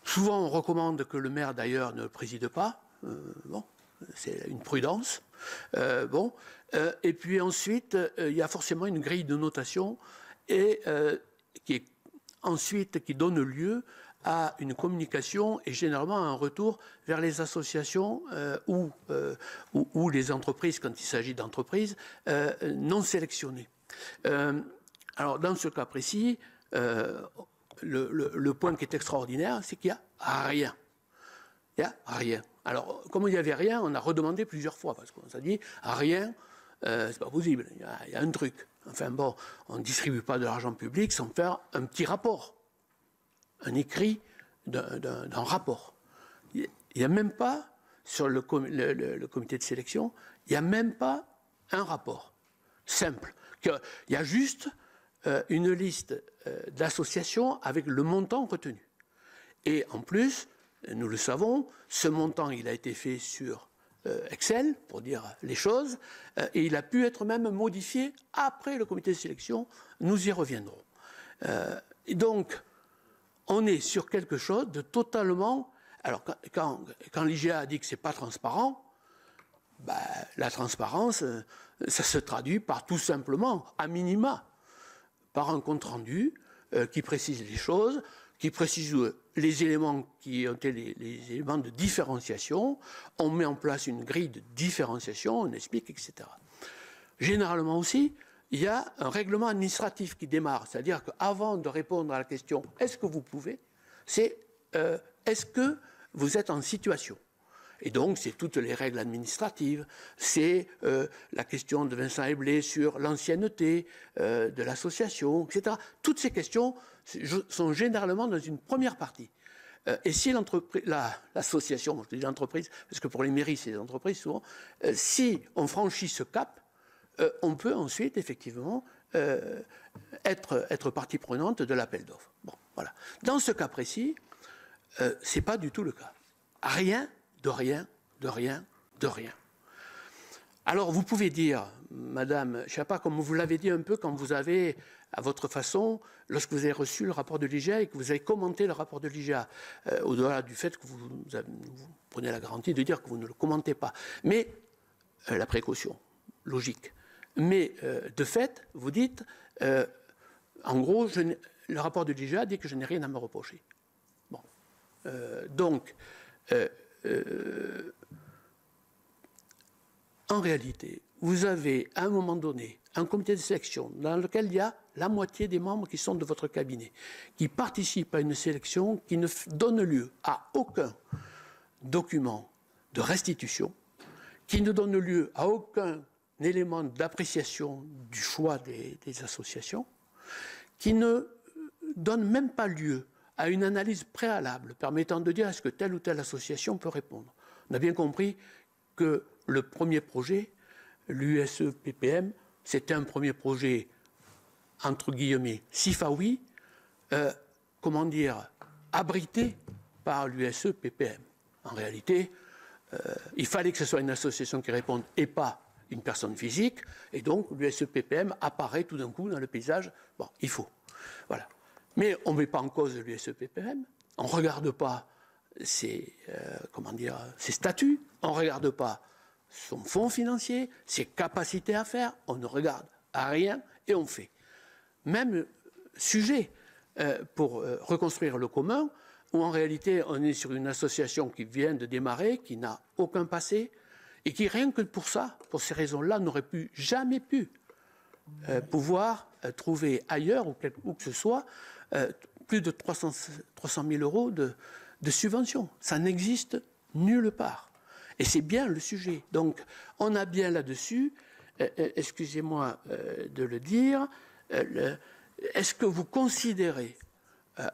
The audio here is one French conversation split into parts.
Souvent, on recommande que le maire, d'ailleurs, ne préside pas. Bon, c'est une prudence. Et puis ensuite, il y a forcément une grille de notation et qui donne lieu à une communication et généralement à un retour vers les associations ou les entreprises, quand il s'agit d'entreprises non sélectionnées. Alors, dans ce cas précis, le point qui est extraordinaire, c'est qu'il n'y a rien. Il n'y a rien. Alors, comme il n'y avait rien, on a redemandé plusieurs fois, parce qu'on s'est dit, rien, c'est pas possible, il y a un truc. Enfin bon, on ne distribue pas de l'argent public sans faire un petit rapport, un écrit d'un rapport. Il n'y a même pas, sur le comité de sélection, il n'y a même pas un rapport simple. Il y a juste une liste d'associations avec le montant retenu. Et en plus, nous le savons, ce montant, il a été fait sur Excel, pour dire les choses, et il a pu être même modifié après le comité de sélection. Nous y reviendrons. Et donc, on est sur quelque chose de totalement... Alors, quand l'IGA a dit que ce n'est pas transparent, ben, la transparence, ça se traduit par tout simplement, à minima, par un compte-rendu qui précise les choses, qui précise les éléments qui ont été les éléments de différenciation. On met en place une grille de différenciation, on explique, etc. Généralement aussi, il y a un règlement administratif qui démarre, c'est-à-dire qu'avant de répondre à la question « est-ce que vous pouvez ?», c'est « est-ce que vous êtes en situation ?» Et donc, c'est toutes les règles administratives, c'est la question de Vincent Eblé sur l'ancienneté de l'association, etc. Toutes ces questions sont généralement dans une première partie. Et si l'association, je dis l'entreprise, parce que pour les mairies, c'est les entreprises souvent, si on franchit ce cap, on peut ensuite, effectivement, être partie prenante de l'appel d'offres. Bon, voilà. Dans ce cas précis, ce n'est pas du tout le cas. Rien, de rien, de rien, de rien. Alors, vous pouvez dire, madame, je ne sais pas, comme vous l'avez dit un peu quand vous avez, à votre façon, lorsque vous avez reçu le rapport de l'IGA et que vous avez commenté le rapport de l'IGA, au-delà du fait que vous prenez la garantie de dire que vous ne le commentez pas, mais la précaution, logique. Mais de fait, vous dites, en gros, le rapport de l'IGA dit que je n'ai rien à me reprocher. Bon. Donc, en réalité, vous avez à un moment donné un comité de sélection dans lequel il y a la moitié des membres qui sont de votre cabinet, qui participent à une sélection qui ne donne lieu à aucun document de restitution, qui ne donne lieu à aucun élément d'appréciation du choix des associations, qui ne donne même pas lieu à une analyse préalable permettant de dire est-ce que telle ou telle association peut répondre. On a bien compris que le premier projet, l'USE-PPM, c'était un premier projet, entre guillemets, SIFAWI, comment dire, abrité par l'USE-PPM. En réalité, il fallait que ce soit une association qui réponde et pas une personne physique, et donc l'USE-PPM apparaît tout d'un coup dans le paysage. Bon, il faut. Voilà. Mais on ne met pas en cause l'USE-PPM, on ne regarde pas ses statuts, on ne regarde pas son fonds financier, ses capacités à faire, on ne regarde à rien et on fait. Même sujet pour reconstruire le commun, où en réalité on est sur une association qui vient de démarrer, qui n'a aucun passé, et qui rien que pour ça, pour ces raisons-là, n'aurait jamais pu pouvoir trouver ailleurs, où que ce soit, plus de 300 000 euros de subventions. Ça n'existe nulle part. Et c'est bien le sujet. Donc, on a bien là-dessus, excusez-moi de le dire, est-ce que vous considérez,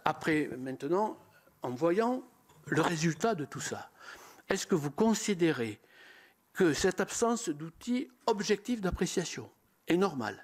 après maintenant, en voyant le résultat de tout ça, est-ce que vous considérez que cette absence d'outils objectifs d'appréciation est normale?